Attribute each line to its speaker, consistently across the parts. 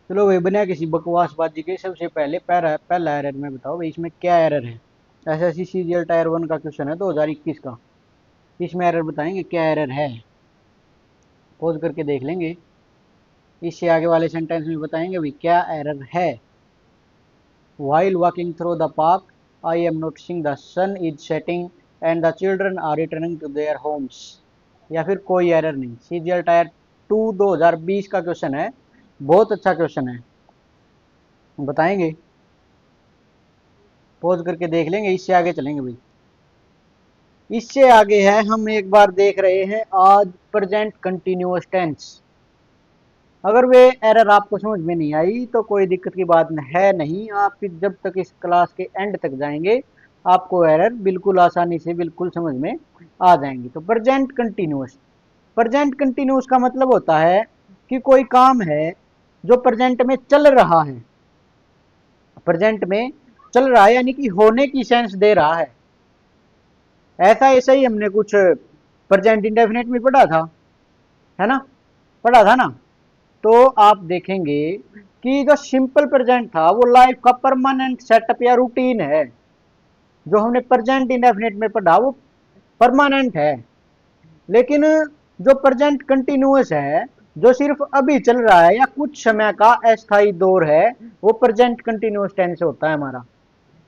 Speaker 1: चलो भाई, बिना किसी बकवासबाजी के सबसे पहले पहला एरर में बताओ भाई, इसमें क्या एरर है। एसएससी सीजीएल टायर 1 का क्वेश्चन है 2021 का। इसमें एरर बताएंगे क्या एरर है। पोज करके देख लेंगे। इससे आगे वाले सेंटेंस में बताएंगे भाई क्या एरर है। While walking through the park, I am noticing the sun is setting and the children are returning to their homes। या फिर कोई एरर नहीं। सीजीएल टायर 2 2020 का क्वेश्चन है। बहुत अच्छा क्वेश्चन है। बताएंगे। पोज करके देख लेंगे। इससे आगे चलेंगे भाई। इससे आगे है, हम एक बार देख रहे हैं आज प्रेजेंट कंटिन्यूअस टेंस। अगर वे एरर आपको समझ में नहीं आई तो कोई दिक्कत की बात है नहीं। आप फिर जब तक इस क्लास के एंड तक जाएंगे आपको एरर बिल्कुल आसानी से बिल्कुल समझ में आ जाएंगी। तो प्रेजेंट कंटिन्यूअस, प्रेजेंट कंटिन्यूअस का मतलब होता है कि कोई काम है जो प्रेजेंट में चल रहा है। प्रेजेंट में चल रहा है यानी कि होने की सेंस दे रहा है। ऐसा ऐसा ही हमने कुछ प्रेजेंट इंडेफिनिट में पढ़ा था, है ना। पढ़ा था ना। तो आप देखेंगे कि जो सिंपल प्रेजेंट था वो लाइफ का परमानेंट सेटअप या रूटीन है। जो हमने प्रेजेंट इंडेफिनिट में पढ़ा वो परमानेंट है। लेकिन जो प्रेजेंट कंटिन्यूअस है, जो सिर्फ अभी चल रहा है या कुछ समय का अस्थायी दौर है, वो प्रेजेंट कंटिन्यूअस टेंस होता है हमारा।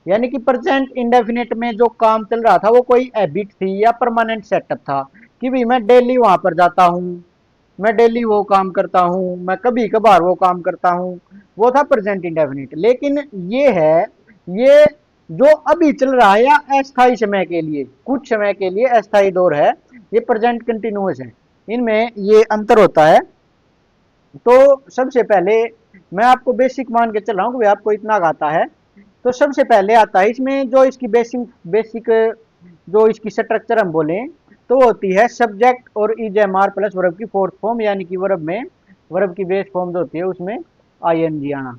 Speaker 1: यानी कि प्रेजेंट इंडेफिनिट में जो काम चल रहा था वो कोई हैबिट थी या परमानेंट सेटअप था कि भाई मैं डेली वहां पर जाता हूँ, मैं डेली वो काम करता हूँ, मैं कभी कभार वो काम करता हूँ। वो था प्रेजेंट इंडेफिनिट। लेकिन ये है, ये जो अभी चल रहा है या अस्थायी समय के लिए, कुछ समय के लिए अस्थायी दौर है, ये प्रेजेंट कंटिन्यूअस है। इनमें ये अंतर होता है। तो सबसे पहले मैं आपको बेसिक मान के चल रहा हूँ कि आपको इतना आता है। तो सबसे पहले आता है इसमें जो इसकी बेसिक बेसिक जो इसकी स्ट्रक्चर हम बोले तो वो होती है सब्जेक्ट और is am are plus verb की फोर्थ फॉर्म, यानी कि वर्ब में वर्ब की बेस फॉर्म जो होती है उसमें आई एन जी आना।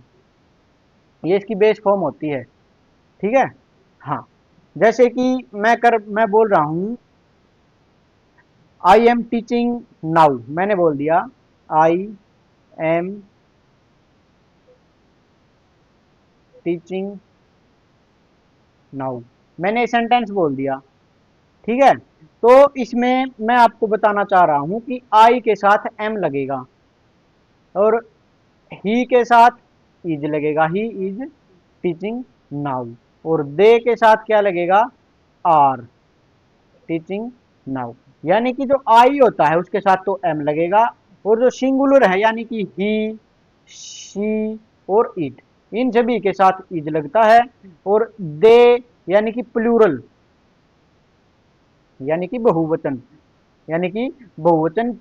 Speaker 1: ये इसकी बेस फॉर्म होती है। ठीक है। हाँ। जैसे कि मैं बोल रहा हूँ आई एम टीचिंग नाउ, मैंने बोल दिया आई एम टीचिंग नाउ, मैंने सेंटेंस बोल दिया। ठीक है। तो इसमें मैं आपको बताना चाह रहा हूं कि आई के साथ एम लगेगा और ही के साथ इज लगेगा, ही इज टीचिंग नाउ। और दे के साथ क्या लगेगा, आर टीचिंग नाउ। यानी कि जो आई होता है उसके साथ तो एम लगेगा, और जो सिंगुलर है यानी कि ही, शी और इट, इन सभी के साथ इज लगता है। और दे यानी कि प्लूरल, यानी कि बहुवचन, यानी कि बहुवचन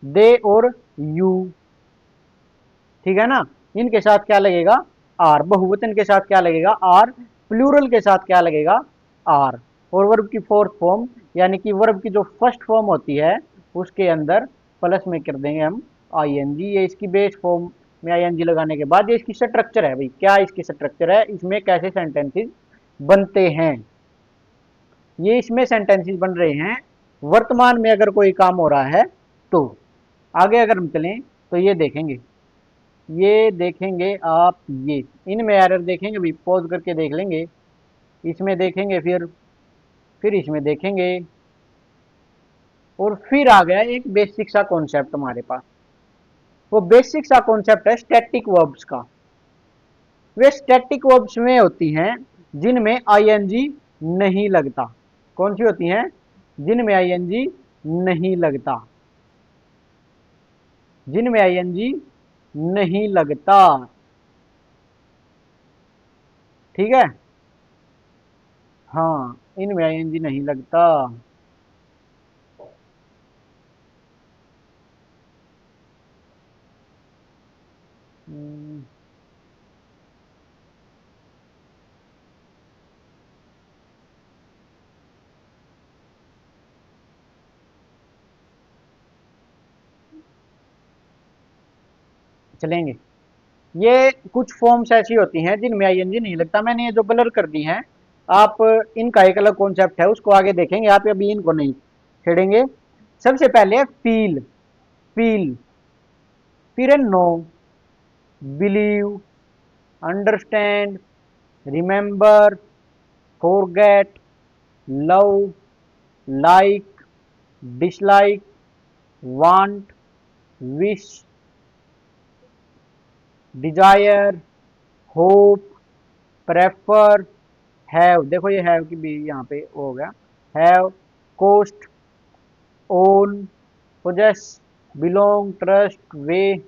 Speaker 1: दे और यू। ठीक है ना। इनके साथ क्या लगेगा, आर। बहुवचन के साथ क्या लगेगा, आर। प्लूरल के साथ क्या लगेगा, आर। और वर्ब की फोर्थ फॉर्म यानी कि वर्ब की जो फर्स्ट फॉर्म होती है उसके अंदर प्लस में कर देंगे हम आई एन जी। ये इसकी बेस फॉर्म में आई एन जी लगाने के बाद ये इसकी स्ट्रक्चर है भाई। क्या इसकी स्ट्रक्चर है, इसमें कैसे सेंटेंसेस बनते हैं। ये इसमें सेंटेंसेस बन रहे हैं वर्तमान में अगर कोई काम हो रहा है तो। आगे अगर हम चलें तो ये देखेंगे, ये देखेंगे आप, ये इनमें एरर देखेंगे भी। पॉज करके देख लेंगे। इसमें देखेंगे, फिर इसमें देखेंगे। और फिर आ गया एक बेसिक सा कॉन्सेप्ट हमारे पास। वो बेसिक सा कॉन्सेप्ट है स्टैटिक वर्ब्स का। वे स्टैटिक वर्ब्स में होती हैं जिनमें आईएनजी नहीं लगता। कौन सी होती हैं, जिनमें आईएनजी नहीं लगता, जिनमें आईएनजी नहीं लगता। ठीक है। हाँ, इनमें आईएनजी नहीं लगता। हम्म, चलेंगे। ये कुछ फॉर्म्स ऐसी होती हैं जिनमें आईएनजी नहीं लगता। मैंने ये जो ब्लर कर दी हैं, आप इनका एक अलग कॉन्सेप्ट है उसको आगे देखेंगे। आप अभी इनको नहीं छेड़ेंगे। सबसे पहले फील, फील, फिर है know, believe, understand, remember, forget, love, like, dislike, want, wish, desire, hope, prefer, have. देखो ये हैव की भी यहाँ पे हो गया। Have, cost, own, possess, belong, trust, way,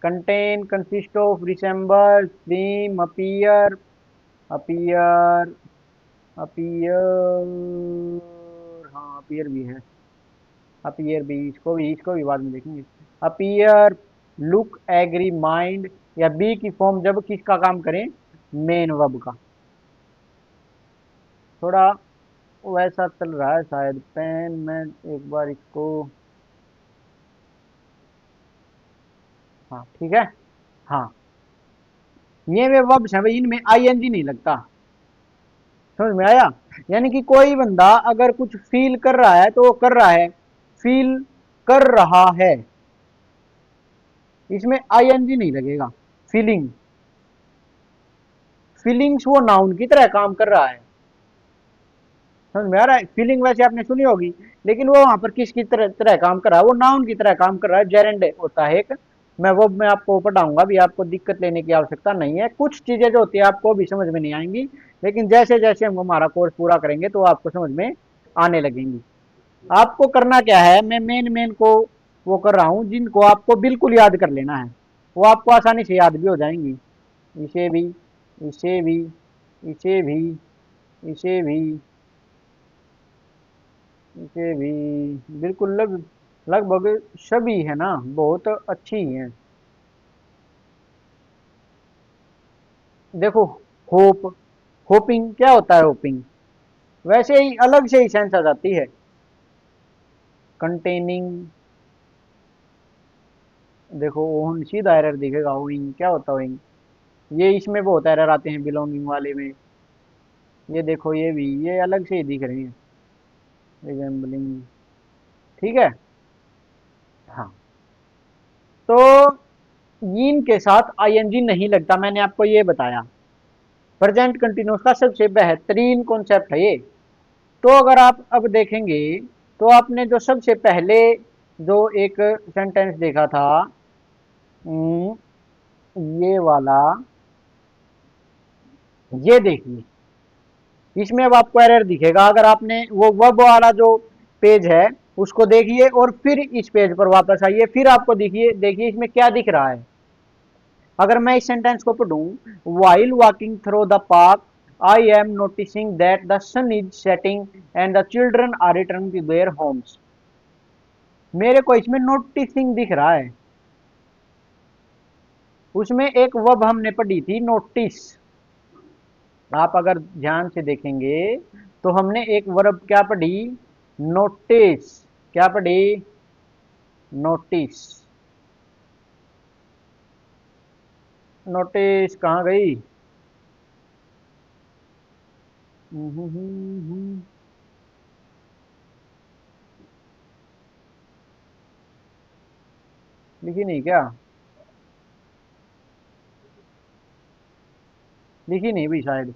Speaker 1: contain, consist of, resemble, seem, appear, appear, हाँ appear भी है, appear भी, इसको भी बाद में देखेंगे। appear, look, agree, mind, या बी की फॉर्म जब किसका काम करें, मेन वर्ब का। थोड़ा वैसा चल रहा है शायद पेन में, एक बार इसको, हाँ ठीक है। हाँ, ये वे वर्ब्स हैं भाई, इनमें आईएनजी नहीं लगता। समझ में आया? यानी कि कोई बंदा अगर कुछ फील कर रहा है तो वो कर रहा है, फील कर रहा है, इसमें आईएनजी नहीं लगेगा। फीलिंग, फीलिंग्स वो नाउन की तरह काम कर रहा है। समझ में आ रहा है? फीलिंग वैसे आपने सुनी होगी, लेकिन वो वहां पर किसकी तरह तरह काम कर रहा है, वो नाउन की तरह काम कर रहा है। जेरेंड होता है एक, मैं आपको पढ़ाऊंगा भी, आपको दिक्कत लेने की आवश्यकता नहीं है। कुछ चीजें जो होती है आपको भी समझ में नहीं आएंगी, लेकिन जैसे जैसे हम हमारा कोर्स पूरा करेंगे तो आपको समझ में आने लगेंगी। आपको करना क्या है, मैं मेन मेन को वो कर रहा हूँ जिनको आपको बिल्कुल याद कर लेना है, वो आपको आसानी से याद भी हो जाएंगी। इसे भी, इसे भी, इसे भी, इसे भी, इसे भी, बिल्कुल लगभग सभी है ना, बहुत अच्छी है। देखो, होप, होपिंग क्या होता है, होपिंग वैसे ही अलग से ही सेंस आ जाती है। कंटेनिंग, देखो ओन सीधा एरर दिखेगा। ओइंग क्या होता है, ओइंग ये इसमें बहुत एरर आते हैं बिलोंगिंग वाले में। ये देखो ये भी, ये अलग से ही दिख रहे हैं, रिजेंबलिंग। ठीक है। हाँ, तो यीन के साथ आईएनजी नहीं लगता, मैंने आपको ये बताया। प्रेजेंट कंटिन्यूस का सबसे बेहतरीन कॉन्सेप्ट है ये। तो अगर आप अब देखेंगे, तो आपने जो सबसे पहले जो एक सेंटेंस देखा था, ये वाला, ये देखिए, इसमें अब आपको एरर दिखेगा। अगर आपने वो वर्ब वाला जो पेज है उसको देखिए और फिर इस पेज पर वापस आइए, फिर आपको देखिए देखिए इसमें क्या दिख रहा है। अगर मैं इस सेंटेंस को पढ़ूं, while walking through the park I am noticing that the sun is setting and the children are returning to their homes. मेरे को इसमें नोटिसिंग दिख रहा है, उसमें एक वर्ब हमने पढ़ी थी नोटिस। आप अगर ध्यान से देखेंगे तो हमने एक वर्ब क्या पढ़ी, नोटिस। क्या पढ़ी, नोटिस। नोटिस कहाँ गई? लिखी नहीं क्या? लिखी नहीं भी शायद।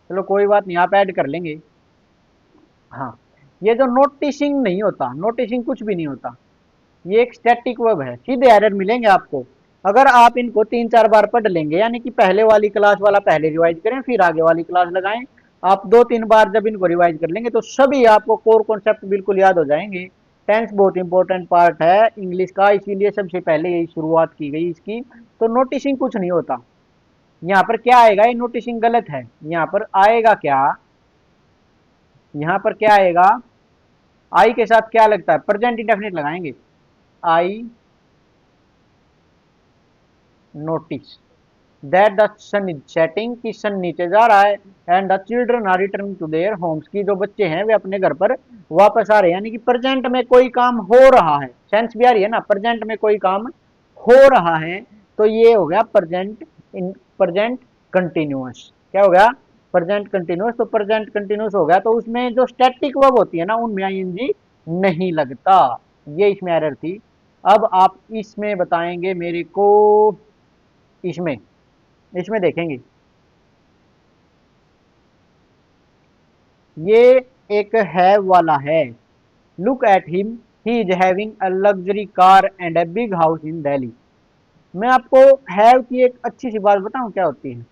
Speaker 1: चलो कोई बात नहीं, आप ऐड कर लेंगे। हाँ, ये जो नोटिसिंग नहीं होता, नोटिसिंग कुछ भी नहीं होता, ये एक स्टैटिक वर्ब है, सीधे एरर मिलेंगे आपको। अगर आप इनको 3-4 बार पढ़ लेंगे, यानी कि पहले वाली क्लास वाला पहले रिवाइज करें फिर आगे वाली क्लास लगाएं, आप 2-3 बार जब इनको रिवाइज कर लेंगे तो सभी आपको कोर कॉन्सेप्ट बिल्कुल याद हो जाएंगे। टेंस बहुत इंपॉर्टेंट पार्ट है इंग्लिश का, इसीलिए सबसे पहले यही शुरुआत की गई इसकी। तो नोटिसिंग कुछ नहीं होता। यहाँ पर क्या आएगा, ये नोटिसिंग गलत है। यहाँ पर आएगा क्या, यहाँ पर क्या आएगा, आई के साथ क्या लगता है, प्रेजेंट इंडेफिनिट लगाएंगे। I notice that the sun is setting, कि सन नीचे जा रहा है, and the children are returning to their homes, की जो बच्चे हैं वे अपने घर पर वापस आ रहे हैं। यानी कि प्रेजेंट में कोई काम हो रहा है, सेंस भी आ रही है ना, प्रेजेंट में कोई काम हो रहा है। तो ये हो गया प्रेजेंट, इन प्रेजेंट कंटिन्यूअस। क्या हो गया, प्रेजेंट कंटिन्यूअस। तो प्रेजेंट कंटिन्यूअस हो गया, तो उसमें जो स्टैटिक वर्ब होती है ना उनमें आईएनजी नहीं लगता। ये इसमें एरर थी। अब आप इसमें बताएंगे मेरे को, इसमें इसमें देखेंगे, ये एक हैव वाला है। Look at him, he is having a luxury car and a big house in Delhi. मैं आपको हैव की एक अच्छी सी बात बताऊं क्या होती है।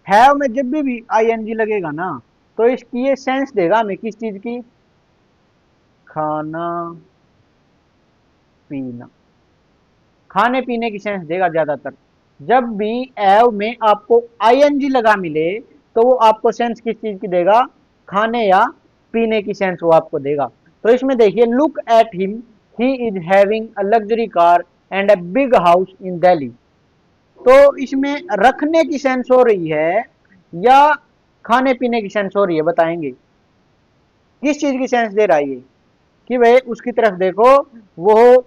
Speaker 1: हैव में जब भी आईएनजी लगेगा ना, तो इसकी ये सेंस देगा हमें किस चीज की, खाना पीना, खाने पीने की सेंस देगा ज्यादातर। जब भी एव में आपको आईएनजी लगा मिले, तो वो आपको सेंस किस चीज की देगा, खाने या पीने की सेंस वो आपको देगा। तो इसमें देखिए, look at him, he is having a luxury car and a big house in Delhi. तो इसमें रखने की सेंस हो रही है या खाने पीने की सेंस हो रही है, बताएंगे किस चीज की सेंस दे रहा है ये, कि भाई उसकी तरफ देखो, वो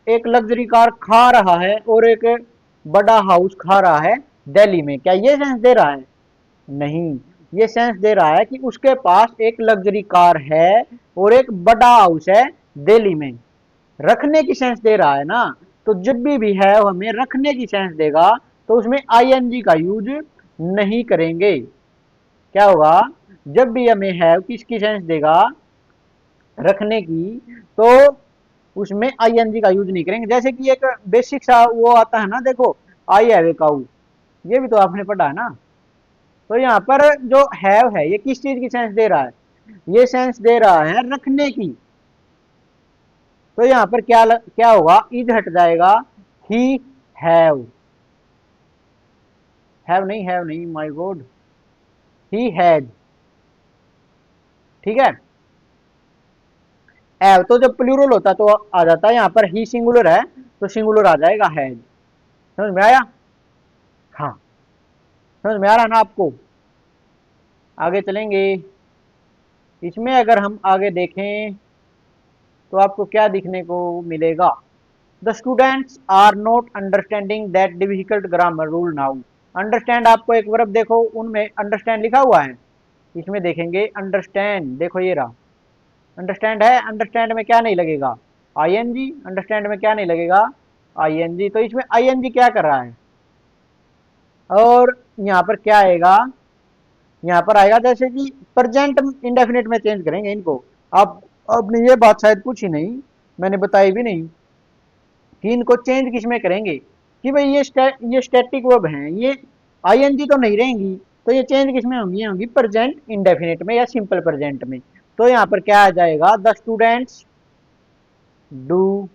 Speaker 1: एक लग्जरी कार खा रहा है और एक बड़ा हाउस खा रहा है दिल्ली में, क्या ये सेंस दे रहा है? नहीं, ये सेंस दे रहा है कि उसके पास एक लग्जरी कार है और एक बड़ा हाउस है दिल्ली में। रखने की सेंस दे रहा है ना, तो जब भी है हमें रखने की सेंस देगा, तो उसमें आईएनजी का यूज नहीं करेंगे। क्या होगा, जब भी हमें है किसकी सेंस देगा, रखने की, तो उसमें आईएनजी का यूज नहीं करेंगे। जैसे कि एक बेसिक सा वो आता है ना, देखो, आई हैव ए काऊ, ये भी तो आपने पढ़ा है ना। तो यहाँ पर जो हैव है ये किस चीज की सेंस दे रहा है, ये सेंस दे रहा है रखने की। तो यहाँ पर क्या होगा, इज हट जाएगा, ही हैव, हैव नहीं माय गॉड, ही हैज। ठीक है, हैव तो जब प्लूरल होता है तो आ जाता है, यहाँ पर ही सिंगुलर है तो सिंगुलर आ जाएगा हैज। समझ में आया? हाँ, समझ में आ रहा ना आपको? आगे चलेंगे। इसमें अगर हम आगे देखें तो आपको क्या दिखने को मिलेगा, the students are not understanding that difficult grammar rule now. Understand, आपको एक वर्ब देखो उनमें अंडरस्टैंड लिखा हुआ है, इसमें देखेंगे अंडरस्टैंड, देखो ये रहा, अंडरस्टैंड है। अंडरस्टैंड में क्या नहीं लगेगा, आईएनजी। अंडरस्टैंड में क्या नहीं लगेगा, आईएनजी। तो इसमें आईएनजी क्या कर रहा है, और यहाँ पर क्या आएगा, यहाँ पर आएगा जैसे कि प्रेजेंट इंडेफिनिट में चेंज करेंगे इनको। आप आपने ये बात शायद पूछी नहीं, मैंने बताई भी नहीं कि इनको चेंज किस में करेंगे, कि भाई ये स्टैटिक वर्ब हैं, ये आईएनजी तो नहीं रहेंगी, तो ये चेंज किस में होंगी, ये होंगी प्रेजेंट इंडेफिनिट में या सिंपल प्रेजेंट में। तो यहाँ पर क्या आ जाएगा, the students do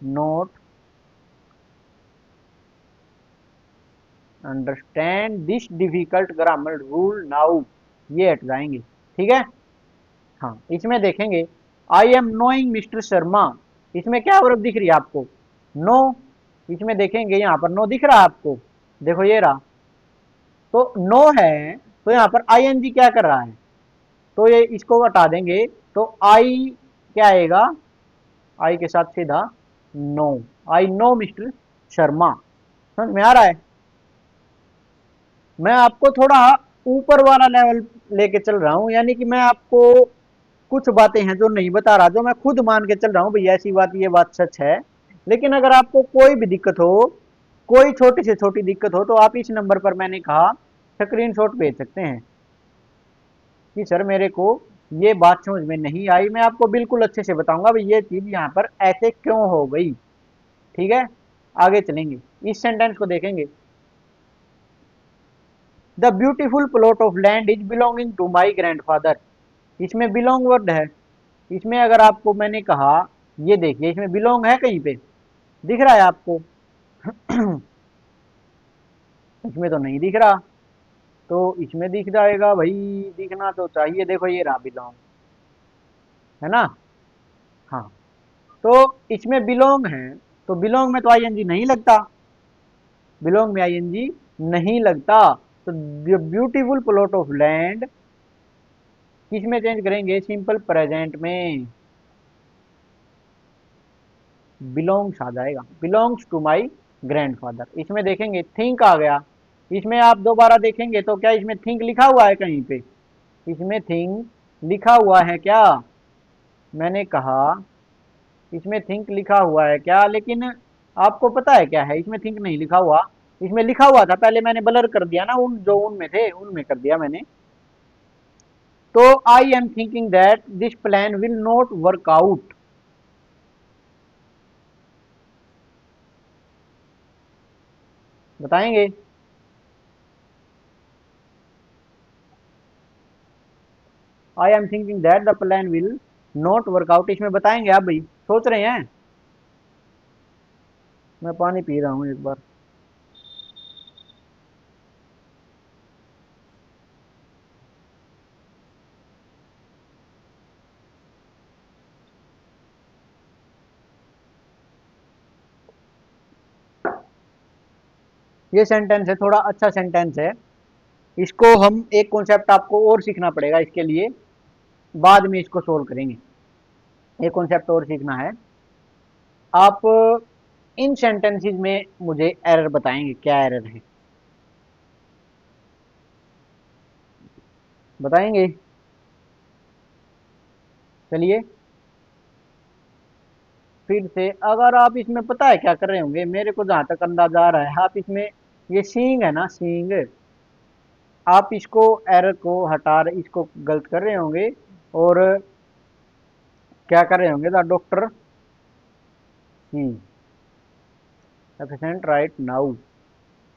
Speaker 1: not understand this difficult grammar rule now, ये हट जाएंगे। ठीक है, हाँ। इसमें देखेंगे, I am knowing mister Sharma, इसमें क्या वर्ब दिख रही है आपको, नो। इसमें देखेंगे यहाँ पर नो दिख रहा है आपको, देखो ये रहा, तो नो है, तो यहाँ पर आईएनजी क्या कर रहा है, तो ये इसको हटा देंगे, तो आई क्या आएगा, आई के साथ सीधा know, I know mister Sharma. समझ में आ रहा है? मैं आपको थोड़ा ऊपर वाला लेवल लेके चल रहा हूँ, यानी कि मैं आपको कुछ बातें हैं जो नहीं बता रहा, जो मैं खुद मान के चल रहा हूँ भैया ऐसी बात, ये बात सच है। लेकिन अगर आपको कोई भी दिक्कत हो, कोई छोटी से छोटी दिक्कत हो, तो आप इस नंबर पर मैंने कहा स्क्रीनशॉट भेज सकते हैं कि सर मेरे को ये बात समझ में नहीं आई, मैं आपको बिल्कुल अच्छे से बताऊंगा भाई ये चीज यहाँ पर ऐसे क्यों हो गई। ठीक है, आगे चलेंगे, इस सेंटेंस को देखेंगे, the beautiful plot of land is belonging to my grandfather. इसमें बिलोंग वर्ड है, इसमें अगर आपको मैंने कहा, ये देखिए इसमें बिलोंग है कहीं पे, दिख रहा है आपको? इसमें तो नहीं दिख रहा, तो इसमें दिख जाएगा भाई, दिखना तो चाहिए, देखो ये रहा बिलोंग, है ना? हाँ, तो इसमें बिलोंग है, तो बिलोंग में तो आईएनजी नहीं लगता, बिलोंग में आईएनजी नहीं लगता। तो ब्यूटीफुल प्लॉट ऑफ लैंड किस में चेंज करेंगे, सिंपल प्रेजेंट में, बिलोंग्स आ जाएगा, बिलोंग्स टू माई ग्रैंडफादर। इसमें देखेंगे थिंक आ गया, इसमें आप दोबारा देखेंगे तो क्या इसमें थिंक लिखा हुआ है कहीं पे, इसमें थिंक लिखा हुआ है क्या, मैंने कहा इसमें थिंक लिखा हुआ है क्या, लेकिन आपको पता है क्या है इसमें? थिंक नहीं लिखा हुआ, इसमें लिखा हुआ था, पहले मैंने ब्लर कर दिया ना, उन जो उनमें थे उनमें कर दिया मैंने। तो I am thinking that this plan will not work out. बताएंगे? I am thinking that the plan will not work out, इसमें बताएंगे आप भाई? सोच रहे हैं? मैं पानी पी रहा हूँ एक बार। ये सेंटेंस है, थोड़ा अच्छा सेंटेंस है। इसको हम एक कॉन्सेप्ट आपको और सीखना पड़ेगा इसके लिए, बाद में इसको सोल्व करेंगे। एक कॉन्सेप्ट और सीखना है। आप इन सेंटेंसेस में मुझे एरर बताएंगे, क्या एरर है? बताएंगे? चलिए फिर से, अगर आप इसमें पता है क्या कर रहे होंगे, मेरे को जहां तक अंदाजा आ रहा है, आप इसमें ये सीइंग है ना, सीइंग, आप इसको एरर को हटा रहे, इसको गलत कर रहे होंगे। और क्या कर रहे होंगे? The doctor see efficient right now,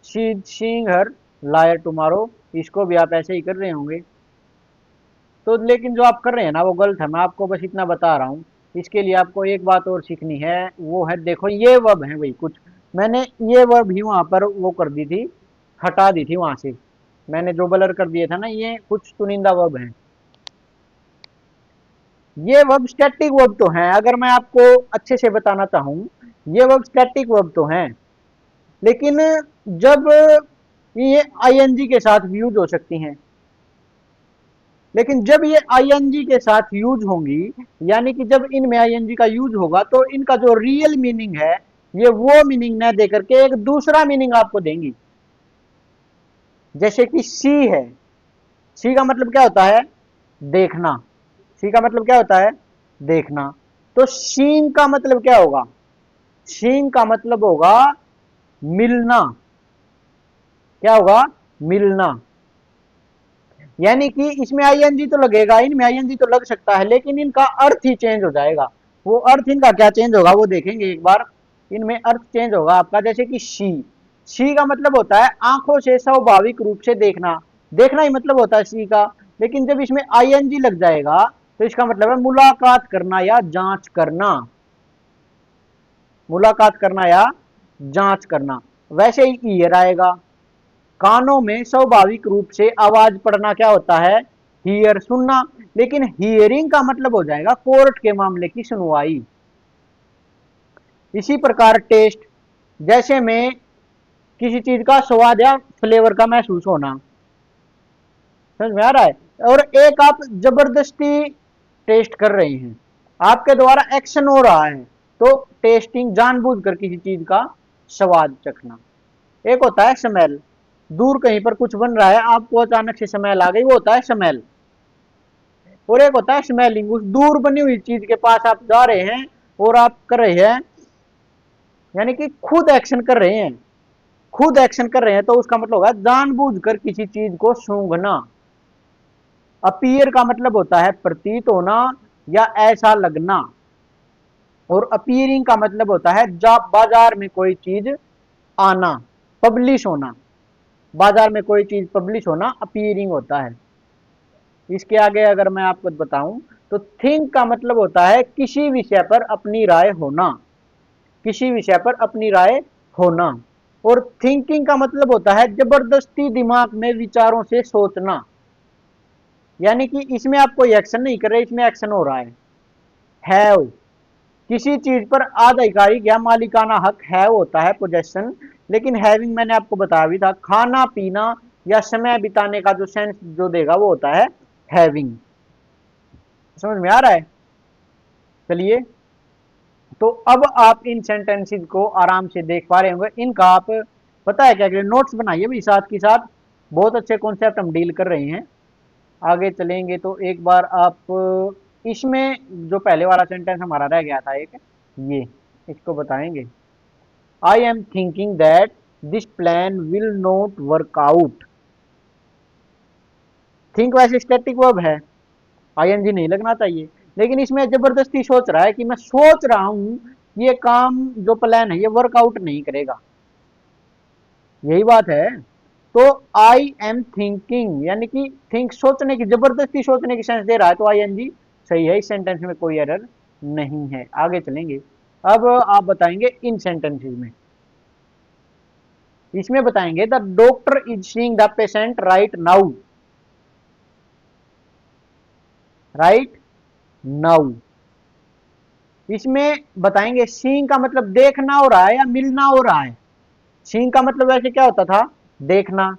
Speaker 1: she seeing her lawyer tomorrow, इसको भी आप ऐसे ही कर रहे होंगे। तो लेकिन जो आप कर रहे हैं ना वो गलत है, मैं आपको बस इतना बता रहा हूँ। इसके लिए आपको एक बात और सीखनी है, वो है, देखो ये वर्ब है भाई कुछ, मैंने ये वर्ब ही वहां पर वो कर दी थी, हटा दी थी वहां से, मैंने जो ब्लर कर दिए था ना, ये कुछ चुनिंदा वर्ब है। ये वर्ब स्टैटिक वर्ब तो हैं, अगर मैं आपको अच्छे से बताना चाहूँ, ये वर्ब स्टैटिक वर्ब तो हैं, लेकिन जब ये आईएनजी के साथ यूज हो सकती हैं, लेकिन जब ये आईएनजी के साथ यूज होंगी, यानी कि जब इनमें आईएनजी का यूज होगा, तो इनका जो रियल मीनिंग है, ये वो मीनिंग न दे करके एक दूसरा मीनिंग आपको देंगी। जैसे कि सी है, सी का मतलब क्या होता है? देखना। सी का मतलब क्या होता है? देखना। तो शीन का मतलब क्या होगा? शीन का मतलब होगा मिलना। क्या होगा? मिलना। यानी कि इसमें आईएनजी तो लगेगा, इनमें आईएनजी तो लग सकता है, लेकिन इनका अर्थ ही चेंज हो जाएगा। वो अर्थ इनका क्या चेंज होगा वो देखेंगे एक बार। इनमें अर्थ चेंज होगा आपका, जैसे कि शी का मतलब होता है आंखों से स्वाभाविक रूप से देखना, देखना ही मतलब होता है शी का। लेकिन जब इसमें आईएनजी लग जाएगा, तो इसका मतलब है मुलाकात करना या जांच करना। मुलाकात करना या जांच करना। वैसे ही ईयर आएगा, कानों में स्वाभाविक रूप से आवाज पड़ना क्या होता है? हियर, सुनना। लेकिन हियरिंग का मतलब हो जाएगा कोर्ट के मामले की सुनवाई। इसी प्रकार टेस्ट, जैसे में किसी चीज का स्वाद या फ्लेवर का महसूस होना। समझ में आ रहा है? और एक आप जबरदस्ती टेस्ट कर रहे हैं, आपके द्वारा एक्शन हो रहा है, तो टेस्टिंग, जानबूझकर किसी चीज का स्वाद चखना। एक होता है स्मेल, दूर कहीं पर कुछ बन रहा है, आपको अचानक से स्मेल आ गई, वो होता है स्मेल। और एक होता है स्मेलिंग, उस दूर बनी हुई चीज के पास आप जा रहे हैं और आप कर रहे हैं, यानी कि खुद एक्शन कर रहे हैं, खुद एक्शन कर रहे हैं, तो उसका मतलब होगा जानबूझकर किसी चीज को सूंघना। अपीयर का मतलब होता है प्रतीत होना या ऐसा लगना। और अपीयरिंग का मतलब होता है जब बाजार में कोई चीज आना, पब्लिश होना। बाजार में कोई चीज पब्लिश होना अपीयरिंग होता है। इसके आगे अगर मैं आपको बताऊं, तो थिंक का मतलब होता है किसी विषय पर अपनी राय होना, किसी विषय पर अपनी राय होना। और थिंकिंग का मतलब होता है जबरदस्ती दिमाग में विचारों से सोचना, यानी कि इसमें आप कोई एक्शन नहीं कर रहे, इसमें एक्शन हो रहा है। हैव, किसी चीज पर आधिकारिक या मालिकाना हक है होता है पोजेशन। लेकिन हैविंग मैंने आपको बताया भी था, खाना पीना या समय बिताने का जो सेंस जो देगा वो होता है हैविंग। समझ में आ रहा है? चलिए, तो अब आप इन सेंटेंसेस को आराम से देख पा रहे होंगे, इनका आप पता है क्या करें, नोट्स बनाइए भी साथ के साथ। बहुत अच्छे कॉन्सेप्ट हम डील कर रहे हैं। आगे चलेंगे तो एक बार आप इसमें जो पहले वाला सेंटेंस हमारा रह गया था एक, ये इसको बताएंगे। I am thinking that this plan will not work out. Think वैसे स्टैटिक वर्ब है, आईएनजी नहीं लगना चाहिए, लेकिन इसमें जबरदस्ती सोच रहा है कि मैं सोच रहा हूं ये काम जो प्लान है ये वर्कआउट नहीं करेगा, यही बात है। तो आई एम थिंकिंग यानी कि थिंक सोचने की, जबरदस्ती सोचने की सेंस दे रहा है, तो आईएनजी सही है, इस सेंटेंस में कोई एरर नहीं है। आगे चलेंगे। अब आप बताएंगे इन सेंटेंसेस में, इसमें बताएंगे the doctor is seeing the patient right now, right now. इसमें बताएंगे सीइंग का मतलब देखना हो रहा है या मिलना हो रहा है। सीइंग का मतलब वैसे क्या होता था, देखना,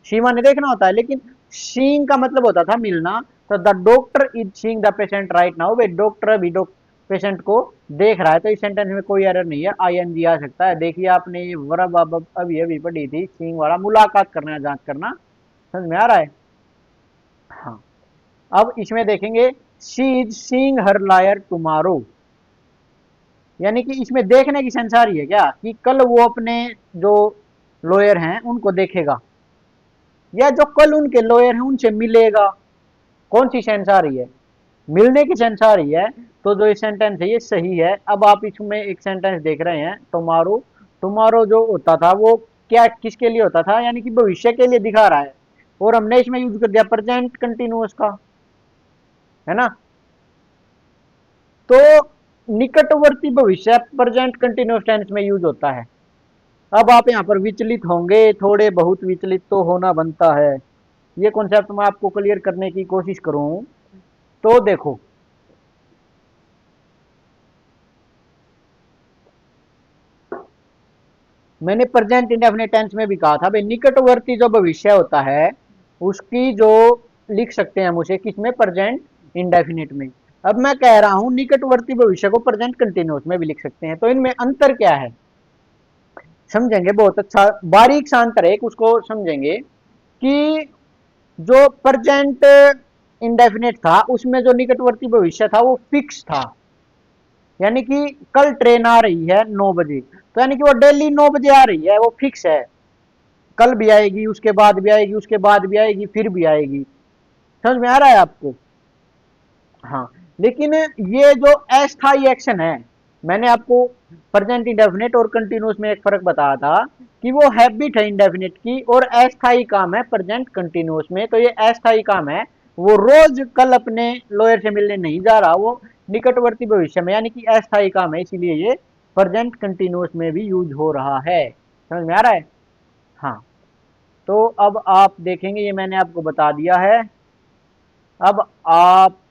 Speaker 1: सीमा ने देखना होता है, लेकिन सीइंग का मतलब होता था मिलना। तो the doctor is seeing the patient right now, भाई डॉक्टर अभी पेशेंट को देख रहा है, तो इस सेंटेंस में कोई एरर नहीं है, आईएनजी आ सकता है। देखिए आपने ये वर्ब अब अभी अभी पढ़ी थी, सीइंग वाला, मुलाकात करना या जांच करना, समझ में आ रहा है। हाँ, अब इसमें देखेंगे she is seeing her lawyer tomorrow, यानी कि इसमें देखने की सेंस आ रही है क्या, कि कल वो अपने जो लॉयर हैं उनको देखेगा, या जो कल उनके लॉयर हैं उनसे मिलेगा। कौन सी सेंस आ रही है, मिलने की सेंस आ रही है। तो जो ये सेंटेंस है ये सही है। अब आप इसमें एक सेंटेंस देख रहे हैं टुमारो, टुमारो जो होता था वो क्या किसके लिए होता था, यानी कि भविष्य के लिए दिखा रहा है, और हमने इसमें यूज कर दिया प्रेजेंट कंटिन्यूअस का, है ना। तो निकटवर्ती भविष्य प्रेजेंट कंटिन्यूअस टेंस में यूज होता है। अब आप यहाँ पर विचलित होंगे, थोड़े बहुत विचलित तो होना बनता है। ये कॉन्सेप्ट मैं आपको क्लियर करने की कोशिश करूं तो देखो, मैंने प्रेजेंट इंडेफिनिट टेंस में भी कहा था भाई निकटवर्ती जो भविष्य होता है उसकी जो लिख सकते हैं हम उसे किसमें, प्रेजेंट इंडेफिनिट में। अब मैं कह रहा हूं निकटवर्ती भविष्य को प्रेजेंट कंटिन्यूअस में भी लिख सकते हैं, तो इनमें अंतर क्या है समझेंगे। बहुत अच्छा बारीक सा अंतर है, एक उसको समझेंगे कि जो प्रेजेंट इंडेफिनिट था उसमें जो निकटवर्ती भविष्य था वो फिक्स था, यानी कि कल ट्रेन आ रही है 9 बजे, तो यानी कि वो डेली 9 बजे आ रही है, वो फिक्स है, कल भी आएगी, उसके बाद भी आएगी, उसके बाद भी आएगी, फिर भी आएगी। समझ में आ रहा है आपको। हाँ, लेकिन ये जो अस्थाई एक्शन है, मैंने आपको प्रेजेंट इंडेफिनिट और कंटिन्यूस में एक फर्क बताया था कि वो हैबिट है इंडेफिनिट की, और अस्थाई काम है प्रेजेंट कंटिन्यूस में। तो ये अस्थाई काम है, वो रोज कल अपने लॉयर से मिलने नहीं जा रहा, वो निकटवर्ती भविष्य में, यानी कि अस्थाई काम है, इसीलिए ये प्रेजेंट कंटिन्यूस में भी यूज हो रहा है। समझ में आ रहा है। हाँ, तो अब आप देखेंगे ये मैंने आपको बता दिया है। अब आप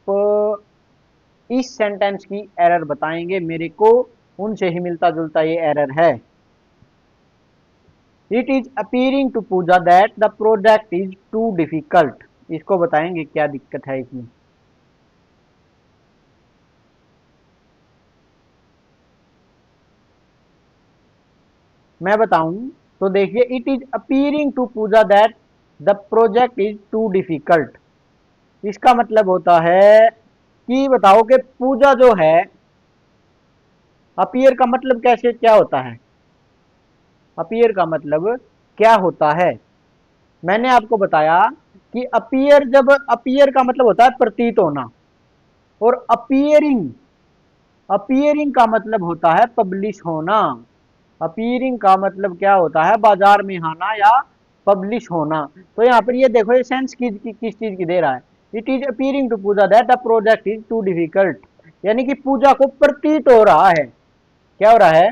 Speaker 1: इस सेंटेंस की एरर बताएंगे मेरे को, उनसे ही मिलता जुलता ये एरर है। It is appearing to Pooja that the project is too difficult, इसको बताएंगे क्या दिक्कत है इसमें। मैं बताऊं तो देखिए, it is appearing to Pooja that the project is too difficult, इसका मतलब होता है कि बताओ कि पूजा जो है, अपीयर का मतलब कैसे क्या होता है, अपीयर का मतलब क्या होता है। मैंने आपको बताया कि अपीयर, जब अपीयर का मतलब होता है प्रतीत होना, और अपीयरिंग, अपीयरिंग का मतलब होता है पब्लिश होना। अपीयरिंग का मतलब क्या होता है, बाजार में आना या पब्लिश होना। तो यहाँ पर ये देखो ये सेंस किस चीज की दे रहा है, it is appearing to Pooja that the project is too difficult, यानी कि पूजा को प्रतीत हो रहा है, क्या हो रहा है,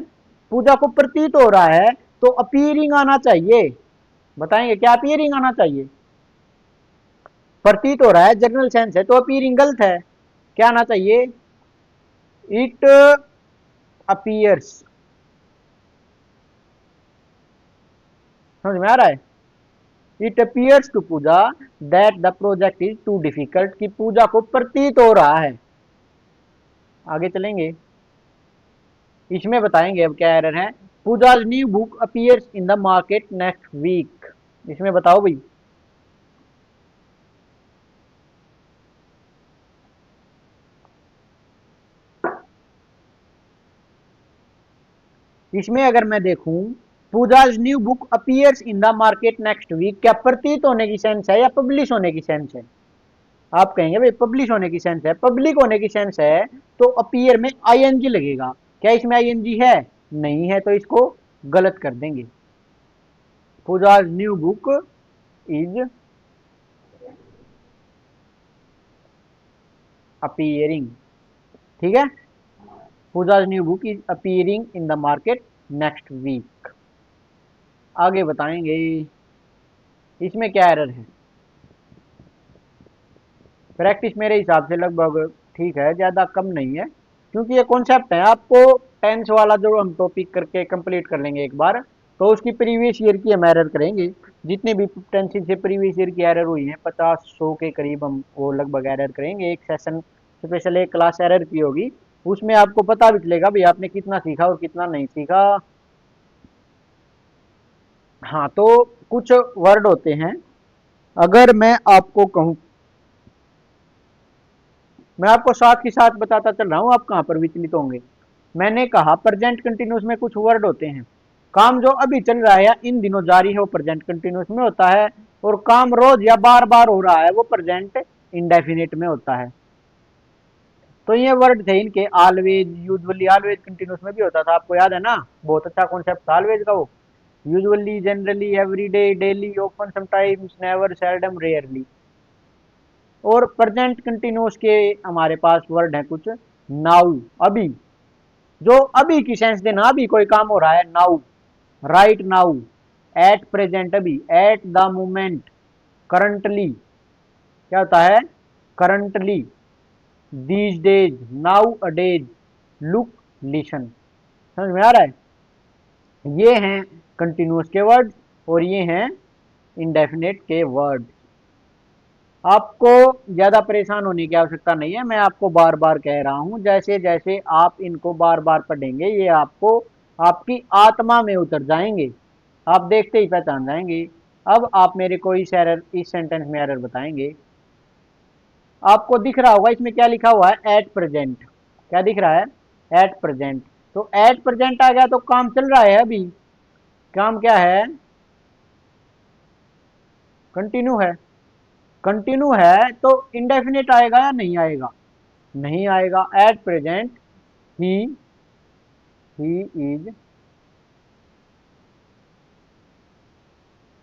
Speaker 1: पूजा को प्रतीत हो रहा है, तो अपीयरिंग आना चाहिए। बताएंगे क्या अपीयरिंग आना चाहिए, प्रतीत हो रहा है जनरल सेंस है, तो अपीयरिंग गलत है, क्या आना चाहिए, इट अपीयर्स। समझ में आ रहा है। It appears to Pooja that the project is too difficult, की पूजा को प्रतीत हो रहा है। आगे चलेंगे, इसमें बताएंगे अब क्या एरर है। Pooja's new book appears in the market next week, इसमें बताओ भाई। इसमें अगर मैं देखूं, Pooja's new book appears in the market next week, क्या प्रतीत होने की सेंस है या पब्लिश होने की सेंस है? आप कहेंगे भाई पब्लिश होने की सेंस है, पब्लिक होने की सेंस है, तो अपीयर में आईएनजी लगेगा। क्या इसमें आईएनजी है? नहीं है, तो इसको गलत कर देंगे। Pooja's new book is appearing, ठीक है। Pooja's new book is appearing in the market next week. आगे बताएंगे इसमें क्या एरर है। प्रैक्टिस मेरे हिसाब से लगभग ठीक है, ज़्यादा कम नहीं है, क्योंकि ये कॉन्सेप्ट है। आपको टेंस वाला जो हम टॉपिक करके कंप्लीट कर लेंगे एक बार, तो उसकी प्रीवियस ईयर की हम एरर करेंगे। जितने भी टेंसेस से प्रीवियस ईयर की एरर हुई है 50-100 के करीब, हम वो लगभग एरर करेंगे। एक सेशन स्पेशल एक क्लास एरर की होगी, उसमें आपको पता भी चलेगा भाई आपने कितना सीखा और कितना नहीं सीखा। हाँ, तो कुछ वर्ड होते हैं, अगर मैं आपको कहूँ, मैं आपको साथ ही साथ बताता चल रहा हूँ, आप कहाँ पर विचलित होंगे। मैंने कहा प्रेजेंट कंटिन्यूस में कुछ वर्ड होते हैं, काम जो अभी चल रहा है या इन दिनों जारी है वो प्रेजेंट कंटिन्यूस में होता है, और काम रोज या बार बार हो रहा है वो प्रेजेंट इंडेफिनिट में होता है। तो ये वर्ड थे इनके, ऑलवेज, यूजुअली, ऑलवेज कंटिन्यूस में भी होता था, आपको याद है ना, बहुत अच्छा कॉन्सेप्ट था ऑलवेज का वो। Usually, generally, everyday, daily, often, sometimes, never, seldom, rarely. और प्रेजेंट कंटिन्यूस के हमारे पास वर्ड है कुछ, नाउ, अभी, जो अभी की सेंस देना, अभी कोई काम हो रहा है, now, right now, at present, अभी, एट द मोमेंट, करंटली, क्या होता है, currently, these days, now a days, look, listen. समझ में आ रहा है? ये हैं कंटिन्यूस के वर्ड और ये हैं इंडेफिनेट के वर्ड। आपको ज्यादा परेशान होने की आवश्यकता नहीं है, मैं आपको बार बार कह रहा हूं, जैसे जैसे आप इनको बार बार पढ़ेंगे ये आपको आपकी आत्मा में उतर जाएंगे, आप देखते ही पहचान जाएंगे। अब आप मेरे को इस एरर, इस सेंटेंस में एरर बताएंगे। आपको दिख रहा होगा इसमें क्या लिखा हुआ है, एट प्रेजेंट, क्या दिख रहा है, एट प्रेजेंट। तो एट प्रेजेंट आ गया तो काम चल रहा है अभी, काम क्या है, कंटिन्यू है। कंटिन्यू है तो इंडेफिनिट आएगा या नहीं आएगा? नहीं आएगा। At present he is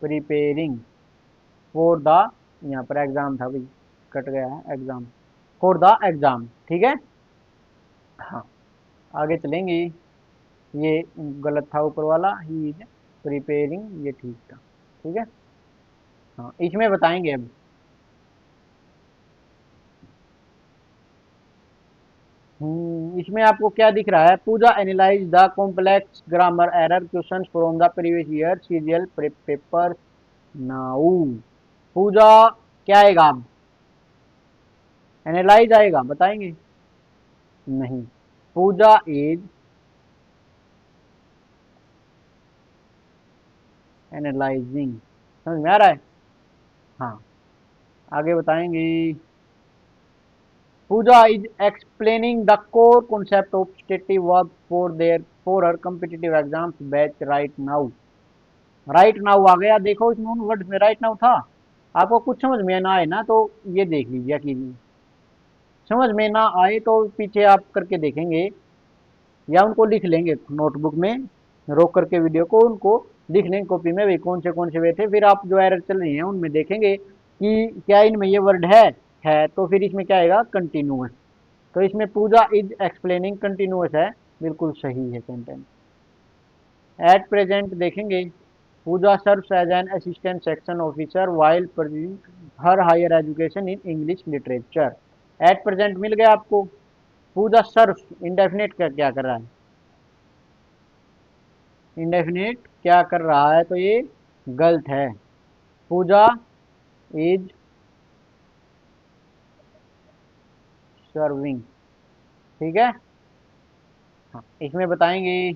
Speaker 1: preparing for the, यहाँ पर एग्जाम था भाई, कट गया है एग्जाम, फॉर द एग्जाम, ठीक है। हाँ, आगे चलेंगे। ये गलत था ऊपर वाला, ही इज प्रिपेयरिंग, ये ठीक था, ठीक है। हाँ, इसमें बताएंगे अब। इसमें आपको क्या दिख रहा है, Pooja analyse the complex grammar error questions from the previous year serial paper now. Pooja क्या आएगा अब, एनालाइज आएगा, बताएंगे? नहीं, पूजा इज एनालाइजिंग। समझ में आ रहा है? हाँ, आगे बताएंगे। Pooja is explaining the core concept of stative verb for there for her competitive exams batch right now. Right now आ गया, देखो इसमें उन वर्ड्स में राइट नाउ था। आपको कुछ समझ में ना आए ना तो ये देख लीजिए, यकीन समझ में ना आए तो पीछे आप करके देखेंगे, या उनको लिख लेंगे नोटबुक में, रोक करके वीडियो को, उनको लिख लेंगे कॉपी में, वे कौन से वे थे, फिर आप जो एरर चल रही हैं उनमें देखेंगे कि क्या इनमें ये वर्ड है तो फिर इसमें क्या आएगा, कंटिन्यूअस। तो इसमें पूजा इज एक्सप्लेनिंग कंटिन्यूअस है, बिल्कुल सही है सेंटेंस। एट प्रेजेंट देखेंगे, Pooja serves as an assistant section officer while pursuing her higher education in English literature. At present मिल गया आपको। पूजा सर्व्स, इंडेफिनेट का क्या कर रहा है, इंडेफिनिट क्या कर रहा है, तो ये गलत है। पूजा इज सर्विंग, ठीक है। हाँ, इसमें बताएंगे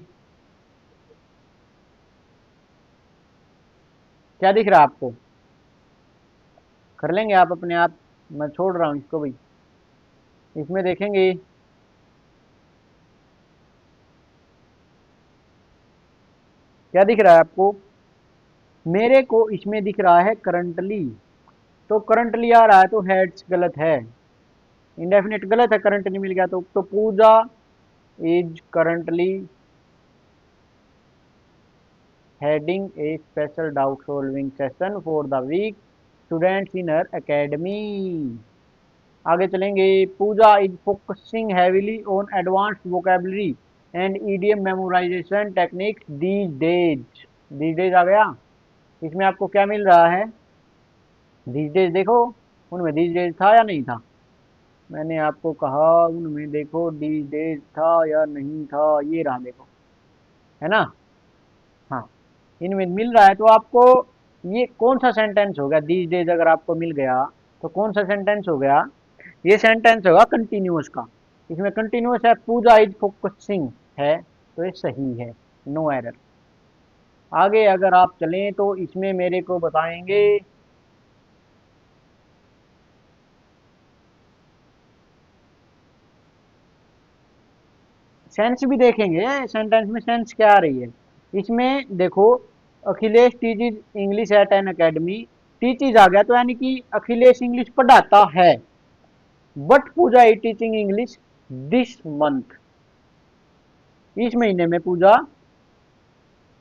Speaker 1: क्या दिख रहा है आपको, कर लेंगे आप अपने आप, मैं छोड़ रहा हूँ इसको भाई। इसमें देखेंगे क्या दिख रहा है आपको? मेरे को इसमें दिख रहा है करंटली, तो करंटली आ रहा है तो हैड्स गलत है, इंडेफिनिट गलत है, करंटली मिल गया तो Pooja is currently heading a special doubt solving session for the weak students in her academy। आगे चलेंगे। Pooja is focusing heavily on advanced vocabulary and EDM memorisation techniques these days आ गया। इसमें आपको क्या मिल रहा है? दीज डेज देखो, उनमें दीज डेज था या नहीं था? मैंने आपको कहा उनमें देखो दीज डेज था या नहीं था, ये रहा देखो, है ना? हाँ, इनमें मिल रहा है तो आपको ये कौन सा सेंटेंस हो गया? दीज डेज अगर आपको मिल गया तो कौन सा सेंटेंस हो गया? ये सेंटेंस होगा कंटिन्यूअस का। इसमें कंटिन्यूअस है, पूजा इज फोकसिंग है, तो ये सही है, नो एरर। आगे अगर आप चलें तो इसमें मेरे को बताएंगे, सेंस भी देखेंगे, सेंटेंस में सेंस क्या आ रही है। इसमें देखो, Akhilesh teaches English at an academy, teaches आ गया तो यानी कि अखिलेश इंग्लिश पढ़ाता है, but Pooja is teaching English this month, इस महीने में पूजा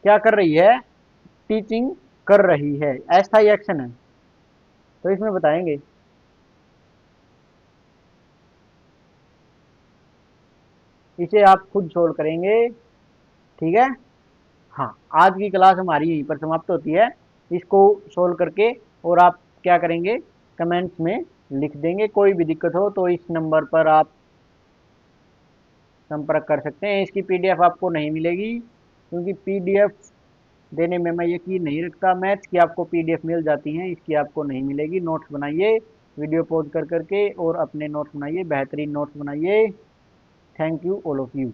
Speaker 1: क्या कर रही है? टीचिंग कर रही है, अस्थायी एक्शन है, तो इसमें बताएंगे। इसे आप खुद सोल्व करेंगे, ठीक है? हाँ, आज की क्लास हमारी यहीं पर समाप्त होती है। इसको सोल्व करके और आप क्या करेंगे? कमेंट्स में लिख देंगे। कोई भी दिक्कत हो तो इस नंबर पर आप संपर्क कर सकते हैं। इसकी पीडीएफ आपको नहीं मिलेगी, क्योंकि पीडीएफ देने में मैं यकीन नहीं रखता। मैथ्स की आपको पीडीएफ मिल जाती हैं, इसकी आपको नहीं मिलेगी। नोट्स बनाइए, वीडियो पॉज कर करके, और अपने नोट्स बनाइए, बेहतरीन नोट्स बनाइए। Thank you all of you.